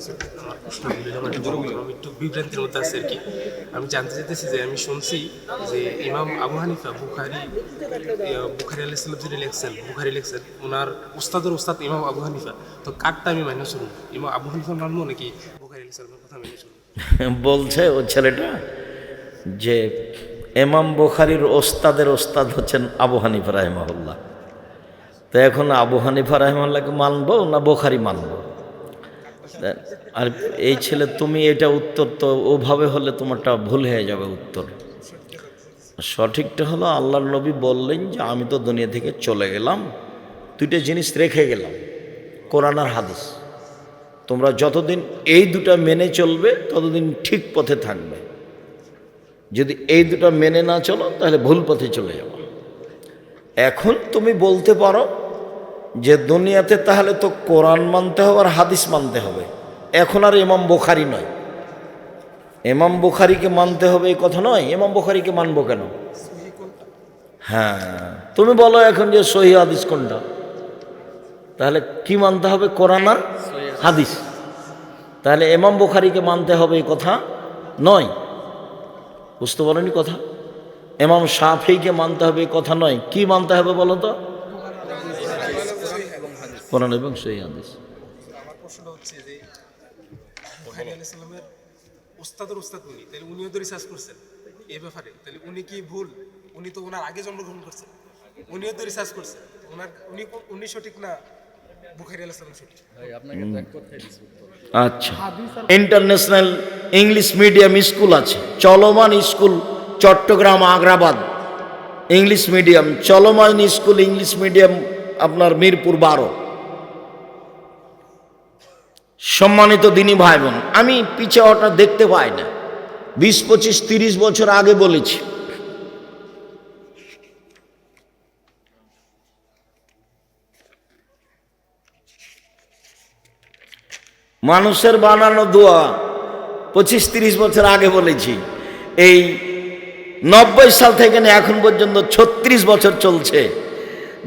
আমার প্রশ্নগুলি আমি একটু বিভ্রান্তির মধ্যে আছি আর কি। আমি জানতে চাইতেছি যে আমি শুনছি যে ইমাম আবু হানিফা বুখারী আলাইহিস সালাম যিনি বুখারী লেখছেন ওনার উস্তাদের উস্তাদ ইমাম আবু হানিফা। তো কারটা আমি মাইনে চলবো, ইমাম আবু হানিফা মানবো নাকি বুখারী আলাইহিস সালামের কথা মেনে চলবো? বলছে ও ছেলেটা যে ইমাম বুখারীর ওস্তাদের ওস্তাদ হচ্ছেন আবু হানিফা রাহিমাহুল্লাহ। তো এখন আবু হানিফা রাহিমাহুল্লাহকে মানবো না বুখারী মানবো? আর এই ছেলে তুমি এটা উত্তর তো ওভাবে হলে তোমারটা ভুল হয়ে যাবে। উত্তর সঠিকটা হলো আল্লাহর নবী বললেন যে আমি তো দুনিয়া থেকে চলে গেলাম, দুইটা জিনিস রেখে গেলাম, কোরআন আর হাদিস। তোমরা যতদিন এই দুটা মেনে চলবে ততদিন ঠিক পথে থাকবে। যদি এই দুটা মেনে না চলো তাহলে ভুল পথে চলে যাবো। এখন তুমি বলতে পারো যে দুনিয়াতে তাহলে তো কোরআন মানতে হবে আর হাদিস মানতে হবে, এখন আর ইমাম বুখারী নয়। ইমাম বুখারীকে মানতে হবে এই কথা নয়, ইমাম বুখারীকে মানবো কেন? হ্যাঁ, তুমি বলো এখন যে সহিহ হাদিস কোনটা, তাহলে কি মানতে হবে? কোরআন আর হাদিস। তাহলে ইমাম বুখারীকে মানতে হবে এই কথা নয়। বুঝতে পারোনি কথা? ইমাম শাফিঈকে মানতে হবে এই কথা নয়। কি মানতে হবে বলো তো? কোরআন এবং সহিহ হাদিস। আমার প্রশ্নটা হচ্ছে যে বুখারী আলাইহিস সালামের উস্তাদের উস্তাদ উনি, তাহলে উনিও তো রিসার্চ করছেন এই ব্যাপারে, তাহলে উনি কি ভুল? উনি তো ওনার আগে জন্মগ্রহণ করছেন, উনিও তো রিসার্চ করছেন। উনি সঠিক না বুখারী আলাইহিস সালাম সঠিক? আচ্ছা, ইন্টারন্যাশনাল ইংলিশ মিডিয়াম স্কুল আছে, চলমান school, Chittagong Agrabad English medium, চলমান স্কুল ইংলিশ মিডিয়াম আপনার মিরপুর 12। সম্মানিত দিনী ভাই বোন, আমি পিছে ওটা দেখতে পাই না, 20, 25, 30 বছর আগে বলেছি। মানুষের বানানো দোয়া 25, 30 বছর আগে বলেছি। এই 90 সাল থেকে এখন পর্যন্ত 36 বছর চলছে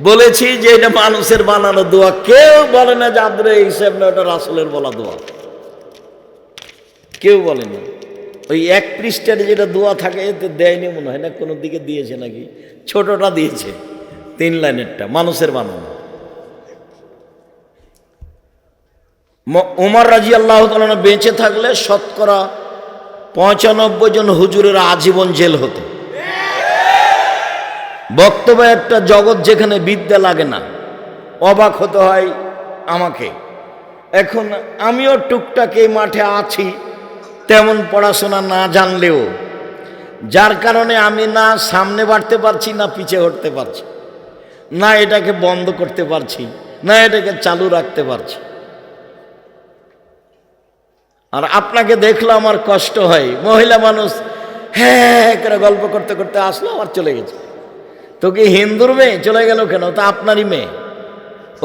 বলেছি যে এটা মানুষের বানানো দোয়া। কেউ বলে না যে আব্দুল হিসেব না, ওটা রাসূলের বলা দোয়া। কেউ বলে না। ওই 1 পৃষ্ঠার যেটা দোয়া থাকে এতে দেয়নি মনে হয় না, কোনো দিকে দিয়েছে নাকি, ছোটটা দিয়েছে 3 লাইনেরটা, মানুষের বানানো। ওমর রাদিয়াল্লাহু তাআলা বেঁচে থাকলে শতকরা 95 জন হুজুরের আজীবন জেল হতো। বক্তব্য একটা জগৎ যেখানে বিদ্যা লাগে না, অবাক হতে হয় আমাকে। এখন আমিও টুকটাক এই মাঠে আছি, তেমন পড়াশোনা না জানলেও, যার কারণে আমি না সামনে বাড়তে পারছি না পিছে হটতে পারছি, না এটাকে বন্ধ করতে পারছি না এটাকে চালু রাখতে পারছি। আর আপনাকে দেখলে আমার কষ্ট হয়, মহিলা মানুষ হ্যাঁ করে গল্প করতে করতে আসলো আবার চলে গেছে। তো কি হিন্দুর মেয়ে চলে গেল কেন? তা আপনারই মেয়ে।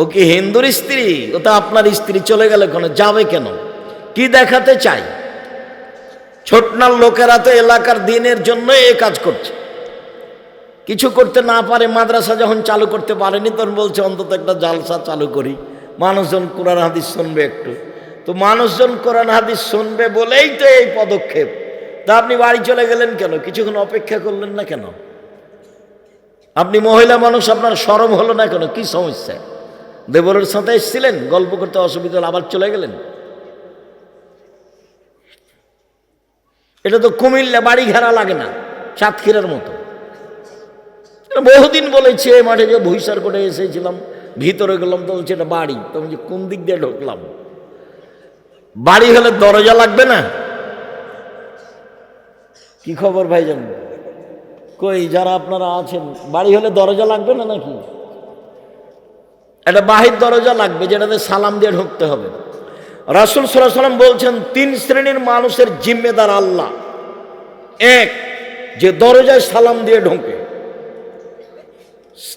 ও কি হিন্দুর স্ত্রী? ও তো আপনার স্ত্রী। চলে গেল কেন? যাবে কেন? কি দেখাতে চাই? ছোটনার লোকেরা তো এলাকার দিনের জন্য এই কাজ করছে, কিছু করতে না পারে। মাদ্রাসা যখন চালু করতে পারেনি তখন বলছে অন্তত একটা জালসা চালু করি, মানুষজন কোরআন হাদিস শুনবে একটু। তো মানুষজন কোরআন হাদিস শুনবে বলেই তো এই পদক্ষেপ। তা আপনি বাড়ি চলে গেলেন কেন? কিছুক্ষণ অপেক্ষা করলেন না কেন? আপনি মহিলা মানুষ, আপনার শরম হলো না কেন? কি সমস্যা? দেবরের সাথে এসেছিলেন, গল্প করতে অসুবিধা হলো, আবার চলে গেলেন। এটা তো কুমিল্লা বাড়ি ঘেরা লাগে না, সাতক্ষীরার মতো। বহুদিন বলেছি এই মাঠে যে ভুইসার কোটে এসেছিলাম, ভিতরে গেলাম তো বলছে এটা বাড়ি। তো বলছি কোন দিক দিয়ে ঢুকলাম? বাড়ি হলে দরজা লাগবে না? কি খবর ভাইজান? কই যারা আপনারা আছেন, বাড়ি হলে দরজা লাগবে না নাকি? একটা বাহির দরজা লাগবে যেটাতে সালাম দিয়ে ঢুকতে হবে। রাসূল সাল্লাল্লাহু আলাইহি ওয়াসাল্লাম বলছেন 3 শ্রেণীর মানুষের জিম্মেদার আল্লাহ। 1, যে দরজায় সালাম দিয়ে ঢোকে,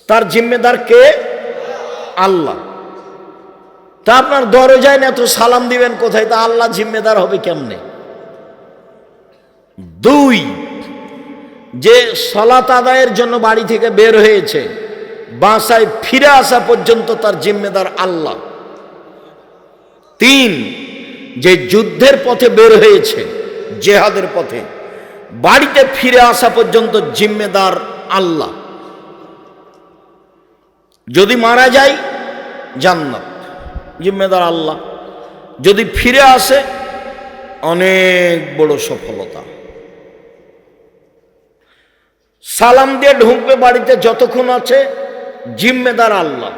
তার জিম্মেদার কে? আল্লাহ। তা আপনার দরজায় না তো সালাম দিবেন কোথায়? তা আল্লাহ জিম্মেদার হবে কেমনে? 2, যে সালাত আদায়ের জন্য বাড়ি থেকে বের হয়েছে, বাসায় ফিরে আসা পর্যন্ত তার জিম্মেদার আল্লাহ। 3, যে যুদ্ধের পথে বের হয়েছে, জেহাদের পথে, বাড়িতে ফিরে আসা পর্যন্ত জিম্মেদার আল্লাহ। যদি মারা যায় জান্নাত, জিম্মেদার আল্লাহ। যদি ফিরে আসে অনেক বড় সফলতা। সালাম দিয়ে ঢুকবে বাড়িতে, যতক্ষণ আছে জিম্মেদার আল্লাহ।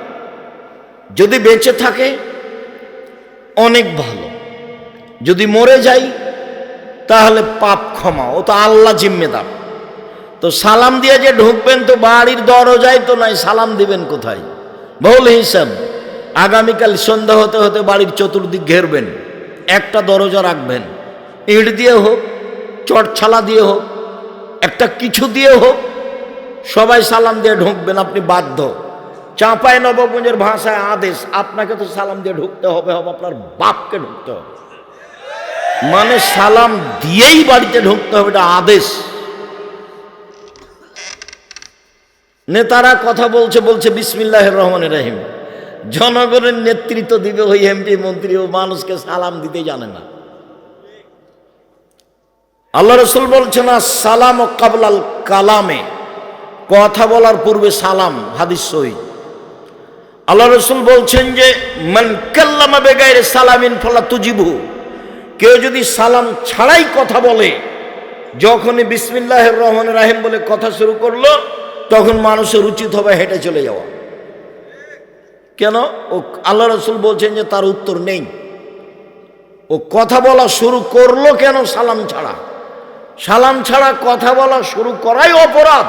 যদি বেঁচে থাকে অনেক ভালো, যদি মরে যাই তাহলে পাপ ক্ষমা, ও তো আল্লাহ জিম্মেদার। তো সালাম দিয়ে যে ঢুকবেন তো বাড়ির দরজায় তো নাই, সালাম দিবেন কোথায়? ভুল হিসাব। আগামীকাল সন্ধ্যা হতে হতে বাড়ির চতুর্দিক ঘেরবেন, একটা দরজা রাখবেন, ইট দিয়ে হোক, চটছালা দিয়ে হোক, একটা কিছু দিয়ে হোক, সবাই সালাম দিয়ে ঢুকবেন। আপনি বাধ্য। চাঁপাই নবাবগঞ্জের ভাষায় আদেশ, আপনাকে তো সালাম দিয়ে ঢুকতে হবে, আপনার বাপকে ঢুকতে হবে। মানে সালাম দিয়েই বাড়িতে ঢুকতে হবে, এটা আদেশ। নেতারা কথা বলছে বলছে বিসমিল্লাহির রহমানির রহিম, জনগণের নেতৃত্ব দিবে ওই এমপি মন্ত্রী, ও মানুষকে সালাম দিতে জানে না। আল্লাহ রাসূল বলছেন না সালাম ও কাবলাল কালামে, কথা বলার পূর্বে সালাম, হাদিস সহিহ। আল্লাহ রাসূল বলছেন যে মান কাল্লামা বেগাইরে সালামিন ফালা তুজিবু, কেউ যদি সালাম ছাড়াই কথা বলে, যখনই বিসমিল্লাহির রহমানির রহিম বলে কথা শুরু করলো, তখন মানুষের উচিত হবে হেঁটে চলে যাওয়া। কেন? ও আল্লাহ রাসূল বলছেন যে তার উত্তর নেই। ও কথা বলা শুরু করলো কেন সালাম ছাড়া? সালাম ছাড়া কথা বলা শুরু করাই অপরাধ।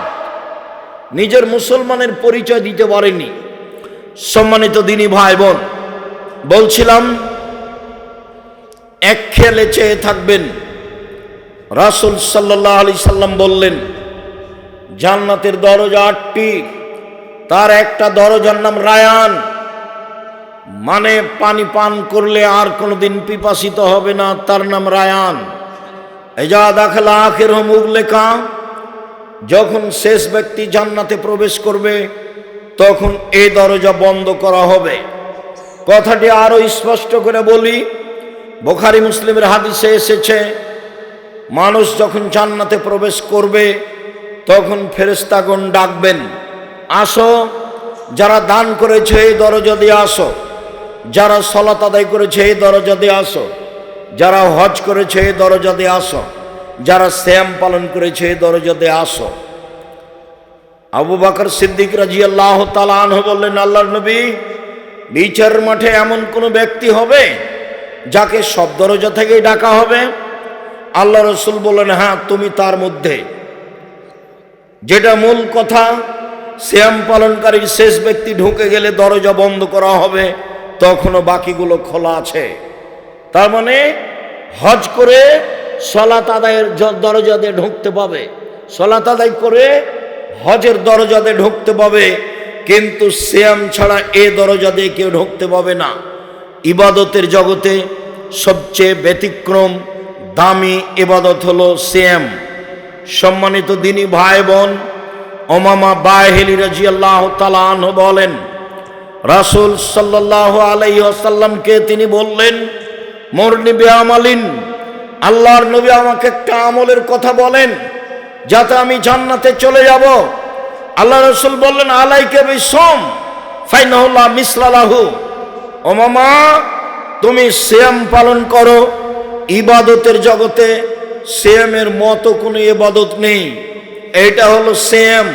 নিজের মুসলমানের পরিচয় দিতে পারেনি। সম্মানিত দিনী ভাই বোন, বলছিলাম এক খেলে চেয়ে থাকবেন। রাসূল সাল্লাল্লাহু আলাইহি সাল্লাম বললেন জান্নাতের দরজা 8টি, তার একটা দরজার নাম রায়ান, মানে পানি পান করলে আর কোনোদিন পিপাসিত হবে না, তার নাম রায়ান। এজা দাখালা আখিরহুম উগলিকা, যখন শেষ ব্যক্তি জান্নাতে প্রবেশ করবে তখন এই দরজা বন্ধ করা হবে। কথাটি আরো স্পষ্ট করে বলি, বুখারী মুসলিমের হাদিসে এসেছে, মানুষ যখন জান্নাতে প্রবেশ করবে তখন ফেরেশতাগণ ডাকবেন, আসো, যারা দান করেছে এই দরজা দিয়ে আসো, যারা সালাত আদায় করেছে এই দরজা দিয়ে আসো, যারা হজ করেছে এই দরজা দিয়ে আসো, যারা সিয়াম পালন করেছে এই দরজা দিয়ে আসো। আবু বকর সিদ্দিক রাদিয়াল্লাহু তাআলা আনহু বললেন, আল্লাহর নবী, বিচারের মাঠে এমন কোন ব্যক্তি হবে যাকে সব দরজা থেকেই ডাকা হবে? আল্লাহ রাসূল বললেন, হ্যাঁ, তুমি তার মধ্যে। যেটা মূল কথা, সিয়াম পালনকারীর শেষ ব্যক্তি ঢুকে গেলে দরজা বন্ধ করা হবে, তখনও বাকিগুলো খোলা আছে। তার মানে হজ করে সালাত আদায়ের দরজা দিয়ে ঢুকতে পাবে, সালাত আদায় করে হজের দরজা দিয়ে ঢুকতে পাবে, কিন্তু সিয়াম ছাড়া এ দরজা দিয়ে কেউ ঢুকতে পাবে না। ইবাদতের জগতে সবচেয়ে ব্যতিক্রম দামি ইবাদত হলো সিয়াম। সম্মানিত দিনী ভাই বোন, উমামা বাহিলী রাদিয়াল্লাহু তাআলা আনহু বলেন, রাসূল সাল্লাল্লাহু আলাইহি ওয়াসাল্লামকে তিনি বললেন, মুরনি বিআমালিন, আল্লাহর নবী আমাকে একটা আমলের কথা বলেন যাতে আমি জান্নাতে চলে যাব। আল্লাহ রাসূল বললেন, আলাইকা বিসম ফাইনাহু লা মিসলা লাহু, উমামা, তুমি সিয়াম পালন করো। ইবাদতের জগতে সিয়ামের মতো কোনো ইবাদত নেই। এটা হলো সিয়াম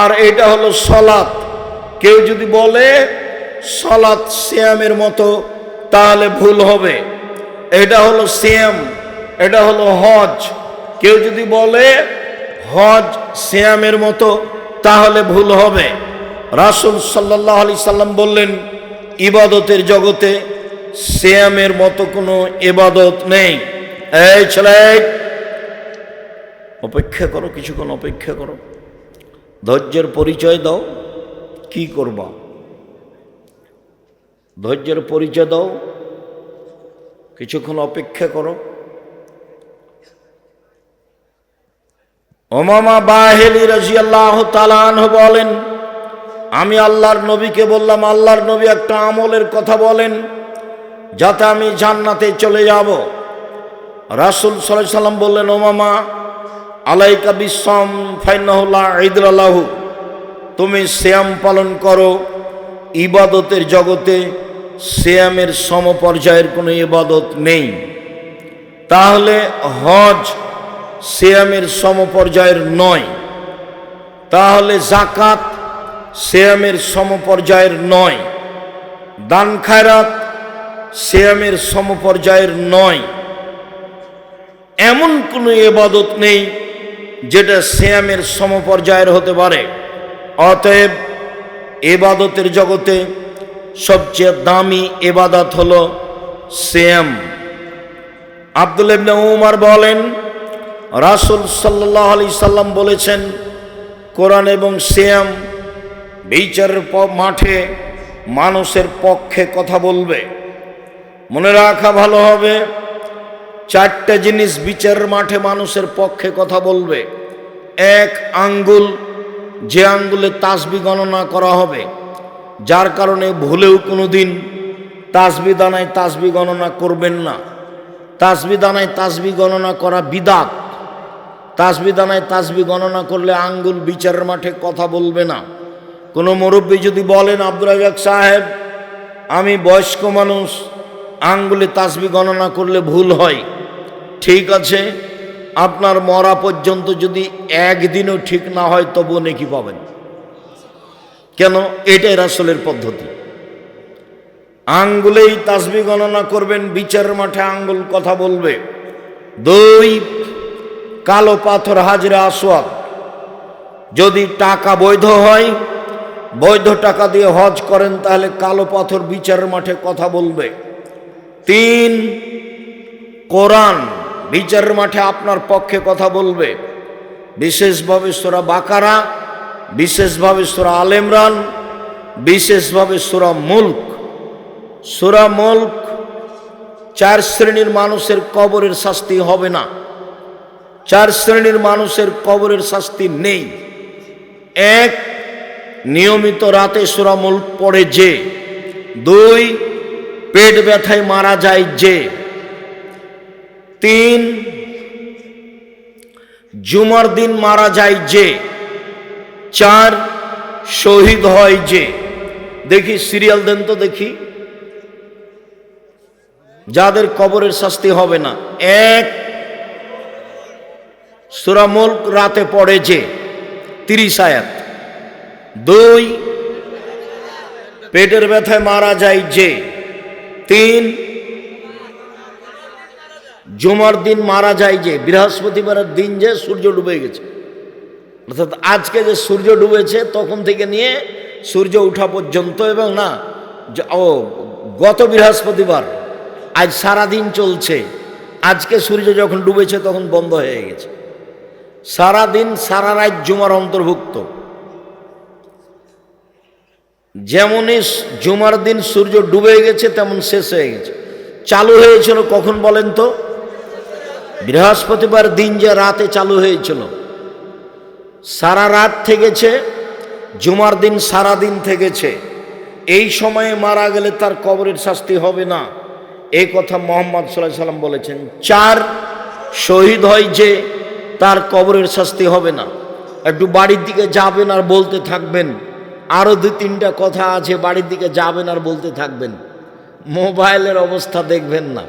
আর এটা হলো সালাত। কেউ যদি বলে সালাত সিয়ামের মতো তাহলে ভুল হবে। এটা হলো সিয়াম, এটা হলো হজ। কেউ যদি বলে হজ সিয়ামের মতো তাহলে ভুল হবে। রাসূল সাল্লাল্লাহু আলাইহি সাল্লাম বললেন, ইবাদতের জগতে সিয়ামের মতো কোনো ইবাদত নেই। এই ছেলে, অপেক্ষা করো, কিছুক্ষণ অপেক্ষা করো, ধৈর্যের পরিচয় দাও। কি করবা? ধৈর্যের পরিচয় দাও, কিছুক্ষণ অপেক্ষা করো। উমামা বাহিলী রাদিয়াল্লাহু তাআলা আনহু বলেন, আমি আল্লাহর নবীকে বললাম, আল্লাহর নবী একটা আমলের কথা বলেন। যাতে আমি জান্নাতে চলে যাব। রাসূল সাল্লাল্লাহু আলাইহি সাল্লাম বললেন, ও মামা, আলাইকা বিসসাম ফাইন্নাহু লা ইদরা লাহু, তুমি সিয়াম পালন করো। ইবাদতের জগতে সিয়ামের সমপর্যায়ের কোনো ইবাদত নেই। তাহলে হজ সিয়ামের সমপর্যায়ের নয়, তাহলে যাকাত সিয়ামের সমপর্যায়ের নয়, দান খায়রাত সিয়ামের সমপর্যায়ের নয়। এমন কোনো ইবাদত নেই যেটা সিয়ামের সমপর্যায়ের হতে পারে। অতএব ইবাদতের জগতে সবচেয়ে দামি ইবাদত হলো সিয়াম। আব্দুল্লাহ ইবনে উমর বলেন, রাসূল সাল্লাল্লাহু আলাইহি সাল্লাম বলেছেন, কোরআন এবং সিয়াম বিচারের মাঠে মানুষের পক্ষে কথা বলবে। মনে রাখা ভালো হবে, চারটে জিনিস বিচারের মাঠে মানুষের পক্ষে কথা বলবে। এক, আঙ্গুল, যে আঙ্গুলে তাসবিহ গণনা করা হবে, যার কারণে ভুলেও কোনো দিন তাসবিহ দানায় তাসবিহ গণনা করবেন না। তাসবিহ দানায় তাসবিহ গণনা করা বিদআত। তাসবিহ দানায় তাসবিহ গণনা করলে আঙ্গুল বিচারের মাঠে কথা বলবে না। কোনো মুরব্বী যদি বলেন, আব্দুর রাজ্জাক সাহেব, আমি বয়স্ক মানুষ, আঙ্গুলে তাসবিহ গণনা করলে ভুল হয়, ঠিক আছে, আপনার মরা পর্যন্ত যদি একদিনও ঠিক না হয় তবুও নেকি পাবেন। কেন? এটাই রাসূলের পদ্ধতি। আঙ্গুলেই তাসবিহ গণনা করবেন, বিচারের মাঠে আঙ্গুল কথা বলবে। দুই, কালো পাথর হাজরে আসওয়াদ, যদি টাকা বৈধ হয়, বৈধ টাকা দিয়ে হজ করেন, তাহলে কালো পাথর বিচারের মাঠে কথা বলবে। তিন, কোরআন বিচারের মাঠে আপনার পক্ষে কথা বলবে, বিশেষভাবে সূরা বাকারা, বিশেষভাবে সূরা আলে ইমরান, বিশেষভাবে সূরা মুলক। সূরা মুলক, চার শ্রেণীর মানুষের কবরের শাস্তি হবে না। চার শ্রেণীর মানুষের কবরের শাস্তি নেই। এক, নিয়মিত রাতে সূরা মুলক পড়ে যে। দুই, পেট ব্যথায় মারা যায় যে। তিন, জুমার দিন মারা যায় যে। চার, শহীদ হয় যে। দেখি সিরিয়াল দেন তো দেখি, যাদের কবরের শাস্তি হবে না। এক, সূরা মুলক রাতে পড়ে যে 30 আয়াত। দুই, পেটের ব্যথায় মারা যায় যে। তিন, জুমার দিন মারা যায় যে, বৃহস্পতিবারের দিন যে সূর্য ডুবে গেছে, অর্থাৎ আজকে যে সূর্য ডুবেছে তখন থেকে নিয়ে সূর্য ওঠা পর্যন্ত, এবং না গত বৃহস্পতিবার, আজ সারাদিন চলছে, আজকে সূর্য যখন ডুবেছে তখন বন্ধ হয়ে গেছে। সারাদিন সারা রাত জুমার অন্তর্ভুক্ত। যেমনই জুমার দিন সূর্য ডুবে গেছে তেমন শেষ হয়ে গেছে। চালু হয়েছিল কখন বলেন তো? বৃহস্পতিবার দিন যে রাতে চালু হয়েছিল, সারা রাত থেকেছে, জুমার দিন সারা দিন থেকেছে। এই সময়ে মারা গেলে তার কবরের শাস্তি হবে না, এই কথা মুহাম্মদ সাল্লাল্লাহু আলাইহি সাল্লাম বলেছেন। চার, শহীদ হয় যে, তার কবরের শাস্তি হবে না। একটু বাড়ির দিকে যাবেন আর বলতে থাকবেন, আরো 2-3টা কথা আছে, বাড়ির দিকে যাবেন আর বলতে থাকবেন। মোবাইলের অবস্থা দেখবেন না,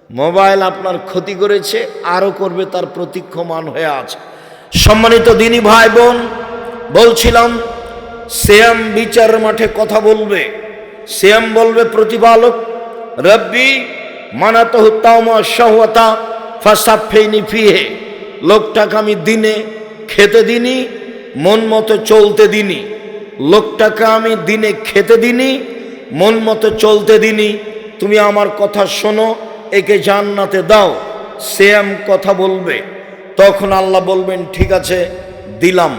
মোবাইল আপনার ক্ষতি করেছে, আরো করবে, তার প্রতীক্ষমান হয়ে আছে। সম্মানিত দিনী ভাই বোন, বলছিলাম সিয়াম বিচারের মাঠে কথা বলবে। সিয়াম বলবে প্রতিপালক, রব্বি মানাতহু তাওমা শাহওয়াতা ফাসাফিনি ফিহে, লোকটাকে আমি দিনে খেতে দিনি, মন মতো চলতে দিনি। লোকটাকে আমি দিনে খেতে দিনি, মন মতো চলতে দিনি। তুমি আমার কথা শোনো, একে জান্নাতে দাও। সিয়াম কথা বলবে, তখন আল্লাহ বলবেন ঠিক আছে দিলাম।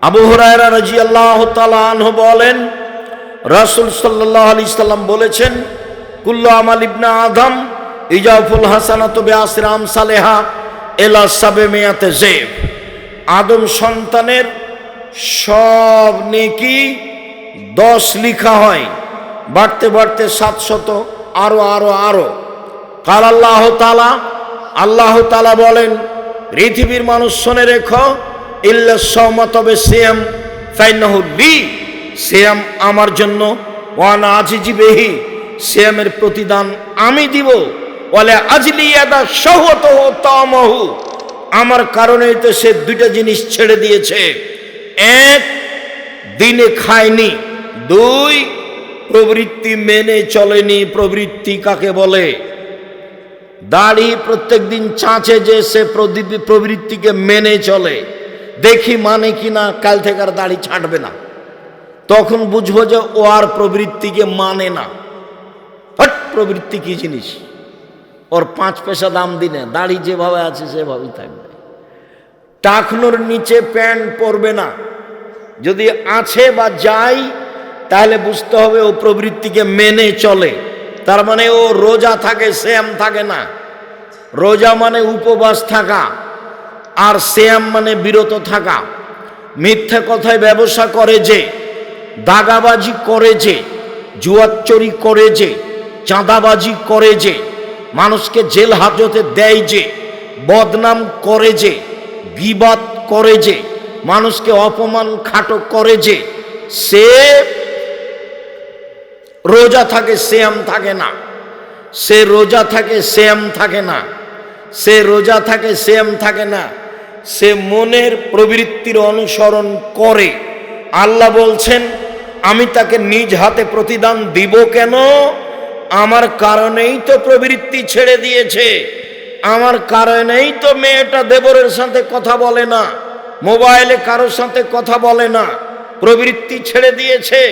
আবু হুরায়রা রাদিয়াল্লাহু তাআলা আনহু বলেন, রাসূল সাল্লাল্লাহু আলাইহি সাল্লাম বলেছেন, কুল্লু আমাল ইবনে আদম ইজাফুল হাসানাতু বিআশরি আমসালিহা ইলা 700 যায়ফ। আদম সন্তানের সব নেকি 10 লেখা হয়, বাড়তে বাড়তে 700, আরো আরো আরো। কাল আল্লাহ তাআলা, আল্লাহ তাআলা বলেন, পৃথিবীর মানুষ শুনে রেখো, ইল্লা সাওমা, তবে সিয়াম, ফাইন্নাহু লি, সিয়াম আমার জন্য, ওয়ানা আজিজি বিহি, সিয়ামের প্রতিদান আমি দিব, ওয়ালা আজলি ইয়াদা শাহওয়াতুহু তামাহু, আমার কারণেই তো সে দুইটা জিনিস ছেড়ে দিয়েছে। এক, দিনে খায়নি। দুই, প্রবৃত্তি মেনে চলেনি। প্রবৃত্তি কাকে বলে? দাড়ি প্রত্যেক দিন চাঁচে যে সে প্রবৃত্তিকে মেনে চলে, দেখি মানে কিনা, কাল থেকে আর দাড়ি ছাঁটবে না, তখন বুঝবো যে ও আর প্রবৃত্তিকে মানে না। হট, প্রবৃত্তি কি জিনিস? ওর 5 পয়সা দাম দিনে, দাড়ি যেভাবে আছে সেভাবেই থাকবে। টাকনোর নিচে প্যান্ট পরবে না, যদি আছে বা যায় তাহলে বুঝতে হবে ও প্রবৃত্তিকে মেনে চলে। তার মানে ও রোজা থাকে, শ্যাম থাকে না। রোজা মানে উপবাস থাকা, আর শ্যাম মানে বিরত থাকা। মিথ্যা কথায় ব্যবসা করে যে, দাগাবাজি করে যে, জুয়াচুরি করে যে, চাঁদাবাজি করে যে, মানুষকে জেল হাজতে দেয় যে, বদনাম করে যে, গীবাত করে যে, মানুষকে অপমান খাটো করে যে, সে রোজা থাকে, শ্যাম থাকে না। সে রোজা থাকে, শ্যাম থাকে না। সে রোজা থাকে, শ্যাম থাকে না। সে মনের প্রবৃত্তির অনুসরণ করে। আল্লাহ বলছেন, আমি তাকে নিজ হাতে প্রতিদান দিব। কেন? আমার কারণেই তো প্রবৃত্তি ছেড়ে দিয়েছে। আমার কারণেই তো মেয়েটা দেবরের সাথে কথা বলে না, মোবাইলে কারোর সাথে কথা বলে না, প্রবৃত্তি ছেড়ে দিয়েছে।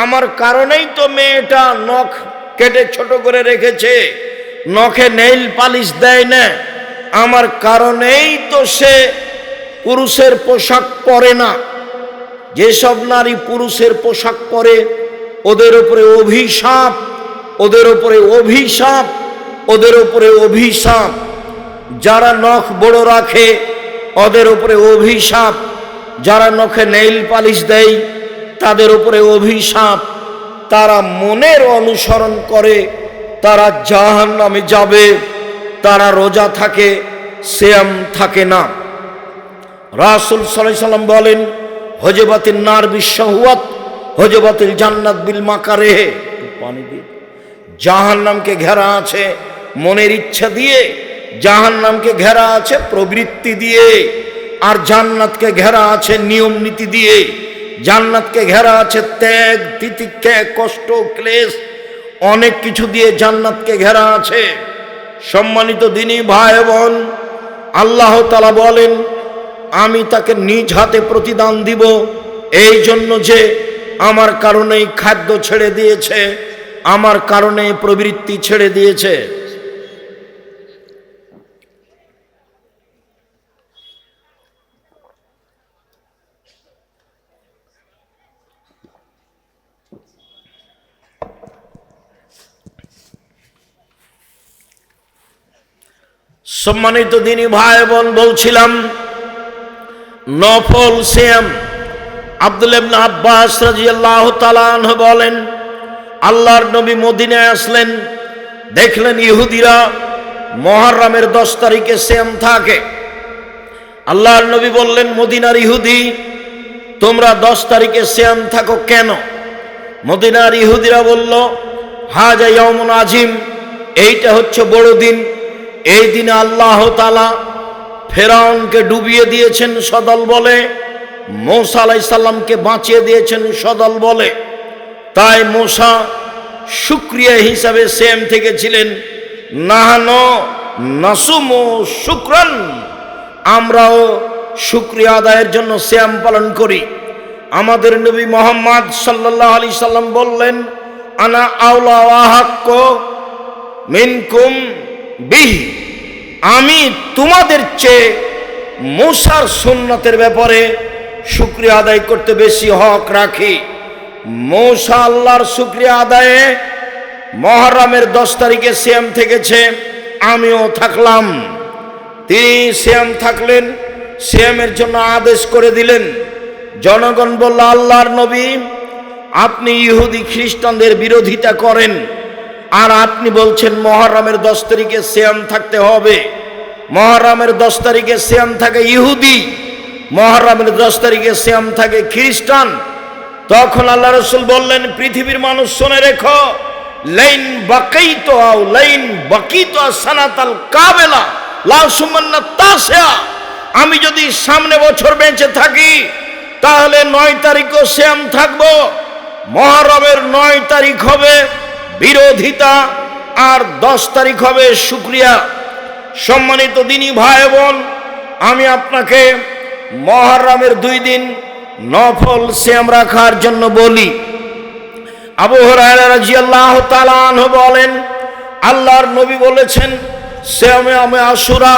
আমার কারণেই তো মেয়েটা নখ কেটে ছোট করে রেখেছে, নখে নেইল পালিশ দেয় না। আমার কারণেই তো সে পুরুষের পোশাক পরে না। যেসব নারী পুরুষের পোশাক পরে, ওদের উপরে অভিশাপ, ওদের উপরে অভিশাপ, ওদের উপরে অভিশাপ। যারা নখ বড় রাখে ওদের উপরে অভিশাপ, যারা নখে নেইল পালিশ দেয় তাদের উপরে অভিশাপ। তারা মনের অনুসরণ করে, তারা জাহান্নামে যাবে। তারা রোজা থাকে, সিয়াম থাকে না। রাসূল সাল্লাল্লাহু আলাইহি সাল্লাম বলেন, হজবাতিন নার বিশাহওয়াত, হজবাতিল জান্নাত বিল মাকারিহ। পানি দিয়ে জাহান্নামকে ঘেরা আছে মনের ইচ্ছা দিয়ে, জাহান্নামকে ঘেরা আছে প্রবৃত্তি দিয়ে, আর জান্নাতকে ঘেরা আছে নিয়ম নীতি দিয়ে। জান্নাতকে ঘেরা আছে ত্যাগ, তিতিক্ষা, কষ্ট, ক্লেশ, অনেক কিছু দিয়ে জান্নাতকে ঘেরা আছে। সম্মানিত দিনী ভাই বোন, আল্লাহ তাআলা বলেন, আমি তাকে নিজ হাতে প্রতিদান দিব, এই জন্য যে আমার কারণেই খাদ্য ছেড়ে দিয়েছে, আমার কারণে প্রবৃত্তি ছেড়ে দিয়েছে। সম্মানিত দিনী ভাই বোন, বলছিলাম নফল সিয়াম। আব্দুল্লাহ ইবনে আব্বাস রাদিয়াল্লাহু তাআলা আনহু বলেন, আল্লাহর নবী মদিনায় আসলেন, দেখলেন ইহুদিরা মুহররমের 10 তারিখে সিয়াম থাকে। আল্লাহর নবী বললেন, মদিনার ইহুদি, তোমরা 10 তারিখে সিয়াম থাকো কেন? মদিনার ইহুদিরা বলল, হাজা ইয়াউমুন আজিম, এইটা হচ্ছে বড় দিন। এই দিনে আল্লাহ তাআলা ফেরাউনকে ডুবিয়ে দিয়েছেন সদল বলে, মূসা আলাইহিস সালামকে বাঁচিয়ে দিয়েছেন সদল বলে। তাই মূসা শুকরিয়া হিসাবে সিয়াম থেকেছিলেন। নাহানো নাসুমু শুকরান, আমরাও শুকরিয়া আদায়ের জন্য সিয়াম পালন করি। আমাদের নবী মুহাম্মদ সাল্লাল্লাহু আলাইহি সাল্লাম বললেন, আনা আওলা ওয়া হাক্কু মিনকুম বিহি, আমি তোমাদের চেয়ে মূসার সুন্নতের ব্যাপারে শুকরিয়া আদায় করতে বেশি হক রাখি। মূসা আল্লাহর শুকরিয়া আদায়ে মুহররমের 10 তারিখে সিয়াম থেকেছে, আমিও থাকলাম। তিনি সিয়াম থাকলেন, সিয়ামের জন্য আদেশ করে দিলেন। জনগণ বলল, আল্লাহর নবী আপনি ইহুদি খ্রিস্টানদের বিরোধিতা করেন, আর আপনি বলছেন মুহররমের 10 তারিখে সিয়াম থাকতে হবে। মুহররমের 10 তারিখে সিয়াম থাকে ইহুদি, মুহররমের 10 তারিখে সিয়াম থাকে খ্রিস্টান। তখন আল্লাহ রাসূল বললেন, পৃথিবীর মানুষ শুনে রেখো, লাইন বাকাইতু আও লাইন বাকিতু সানাতাল কাবেলা লা সুমান্না তাসিয়া, আমি যদি সামনে বছর বেঁচে থাকি তাহলে 9 তারিখও সিয়াম থাকবো। মুহররমের 9 তারিখ হবে বিরোধিতা, আর 10 তারিখ হবে শুকরিয়া। সম্মানিত দিনী ভাই বোন, আমি আপনাকে মুহররমের 2 দিন নফল সিয়াম রাখার জন্য বলি। আবু হুরায়রা রাদিয়াল্লাহু তাআলা আনহু বলেন, আল্লাহর নবী বলেছেন, সিয়ামে আশুরা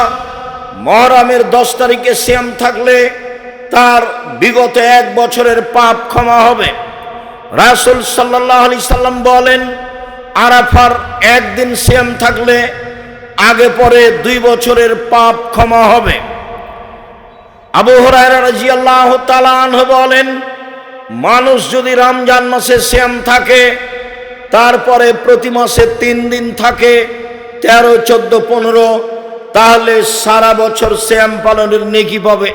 মুহররমের 10 তারিখে সিয়াম থাকলে তার বিগত 1 বছরের পাপ ক্ষমা হবে। রাসূল সাল্লাল্লাহু আলাইহি সাল্লাম বলেন, আরাফার 1 দিন সিয়াম থাকলে আগে পরে 2 বছরের পাপ ক্ষমা হবে। আবু হুরায়রা রাদিয়াল্লাহু তাআলা আনহু বলেন, মানুষ যদি রমজান মাসে সিয়াম থাকে, তারপরে প্রতি মাসে 3 দিন থাকে, 13, 14, 15, তাহলে সারা বছর সিয়াম পালনের নেকি পাবে।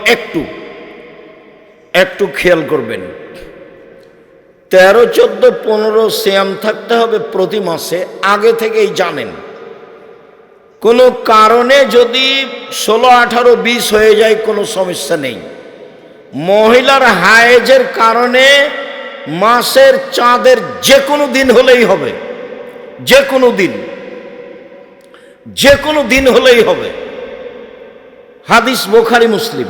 একটু খেয়াল করবেন, 13, 14, 15 সিয়াম থাকতে হবে প্রতি মাসে, আগে থেকেই জানেন। কোনো কারণে যদি 16, 18, 20 হয়ে যায় কোনো সমস্যা নেই। মহিলার হায়েজের কারণে মাসের চাঁদের যে কোনো দিন হলেই হবে, যে কোনো দিন হলেই হবে। হাদিস বুখারী মুসলিম।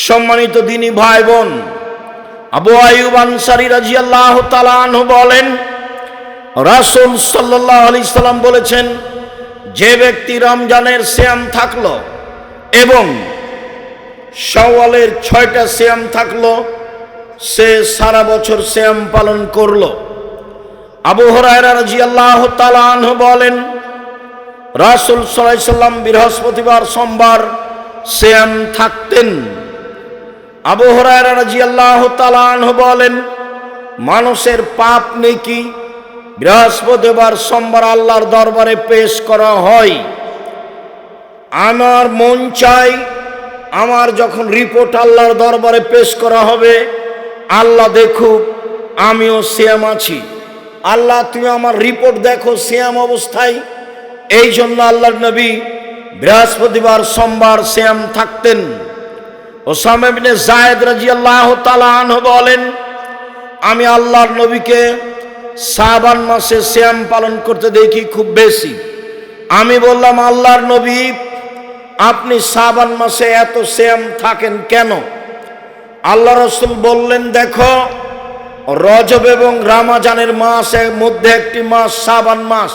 সম্মানিত দিনী ভাই বোন, আবু আইয়ুব আনসারী রাদিয়াল্লাহু তাআলা আনহু বলেন, রাসূল সাল্লাল্লাহু আলাইহি সাল্লাম বলেছেন, যে ব্যক্তি রমজানের সিয়াম থাকলো এবং শাওয়ালের 6টা সিয়াম থাকলো, সে সারা বছর সিয়াম পালন করলো। আবু হুরায়রা রাদিয়াল্লাহু তাআলা আনহু বলেন, রাসূল সাল্লাল্লাহু আলাইহি সাল্লাম বৃহস্পতিবার, সোমবার সিয়াম থাকতেন। আবু হুরায়রা রাদিয়াল্লাহু তাআলা আনহু বলেন, মানুষের পাপ নেকি বৃহস্পতিবার, সোমবার আল্লাহর দরবারে পেশ করা হয়। আমার মন চাই, আমার যখন রিপোর্ট আল্লাহর দরবারে পেশ করা হবে, আল্লাহ দেখুক আমিও সিয়াম আছি। আল্লাহ তুমি আমার রিপোর্ট দেখো সিয়াম অবস্থায়। এই জন্য আল্লাহর নবী বৃহস্পতিবার, সোমবার সিয়াম থাকতেন। ওসামা ইবনে যায়েদ রাদিয়াল্লাহু তাআলা আনহু বলেন, আমি আল্লাহর নবীকে শাবান মাসে সিয়াম পালন করতে দেখি খুব বেশি। আমি বললাম, আল্লাহর নবী, আপনি শাবান মাসে এত সিয়াম থাকেন কেন? আল্লাহ রাসূল বললেন, দেখো, রজব এবং রমজানের মাসের মধ্যে একটি মাস শাবান মাস,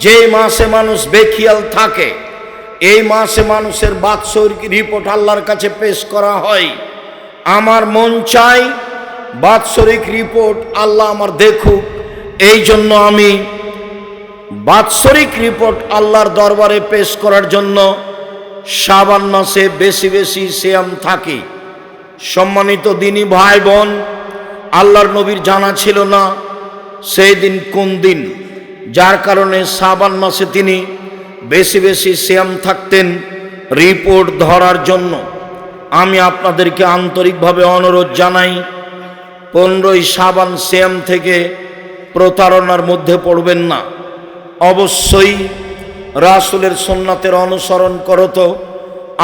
যেই মাসে মানুষ বেখিয়াল থাকে। এই মাসে মানুষের বাৎসরিক রিপোর্ট আল্লাহর কাছে পেশ করা হয়। আমার মন চাই বাৎসরিক রিপোর্ট আল্লাহ আমার দেখুক। এই জন্য আমি বাৎসরিক রিপোর্ট আল্লাহর দরবারে পেশ করার জন্য শাবান মাসে বেশি বেশি সিয়াম থাকি। সম্মানিত দিনী ভাই বোন, আল্লাহর নবীর জানা ছিল না সেই দিন কোন দিন, যার কারণে শাবান মাসে তিনি বেশি বেশি সিয়াম থাকতেন রিপোর্ট ধরার জন্য। আমি আপনাদেরকে আন্তরিকভাবে অনুরোধ জানাই, 15ই শাবান সিয়াম থেকে প্রতারণার মধ্যে পড়বেন না। অবশ্যই রাসূলের সুন্নাতের অনুসরণ করত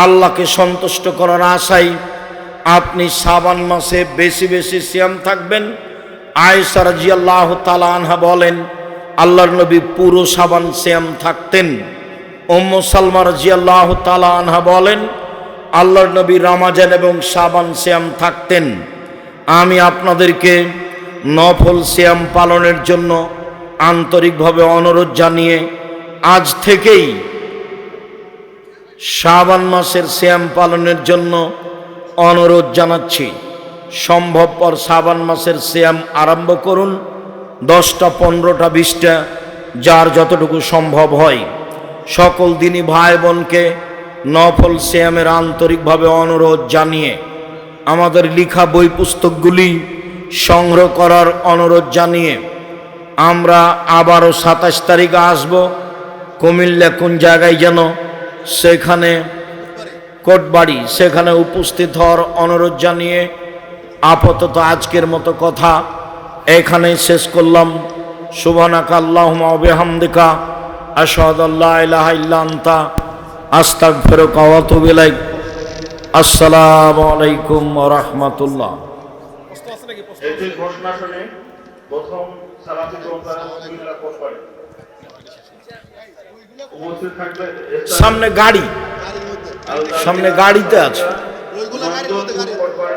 আল্লাহকে সন্তুষ্ট করার আশায় আপনি শাবান মাসে বেশি বেশি সিয়াম থাকবেন। আয়েশা রাদিয়াল্লাহু তাআলা আনহা বলেন, আল্লাহর নবী পুরো শাবান সিয়াম থাকতেন। উম্মু সালমা রাদিয়াল্লাহু তাআলা আনহা বলেন, আল্লাহর নবী রমজান এবং শাবান সিয়াম থাকতেন। আমি আপনাদেরকে নফল সিয়াম পালনের জন্য আন্তরিকভাবে অনুরোধ জানিয়ে আজ থেকেই শাবান মাসের সিয়াম পালনের জন্য অনুরোধ জানাচ্ছি। সম্ভবপর শাবান মাসের সিয়াম আরম্ভ করুন, 10টা, 15টা, 20টা, যার যতটুকু সম্ভব হয়। সকল দিনী ভাই বোনকে নফল সিয়ামের আন্তরিকভাবে অনুরোধ জানিয়ে আমাদের লেখা বই পুস্তকগুলি সংগ্রহ করার অনুরোধ জানিয়ে আমরা আবারও 27 তারিখে আসব। কুমিল্লা কোন জায়গায় যেন, সেখানে কোটবাড়ি, সেখানে উপস্থিত হওয়ার অনুরোধ জানিয়ে আপাতত আজকের মতো কথা এখানেই শেষ করলাম। সুবহানাকা আল্লাহুম্মা ওয়া বিহামদিকা আশহাদু আল্লা ইলাহা ইল্লা আনতা আস্তাগফিরুকা ওয়া আতুবু ইলাইক। আসসালামু আলাইকুম ওয়া রাহমাতুল্লাহ। এটি ঘোষণা শুনে প্রথম সালাফি কনফারেন্স কুমিল্লা কোটবাড়ি উপস্থিত থাকবে সামনে গাড়ি, সামনে গাড়িতে আছে। ওইগুলা গাড়ির মধ্যে গাড়ি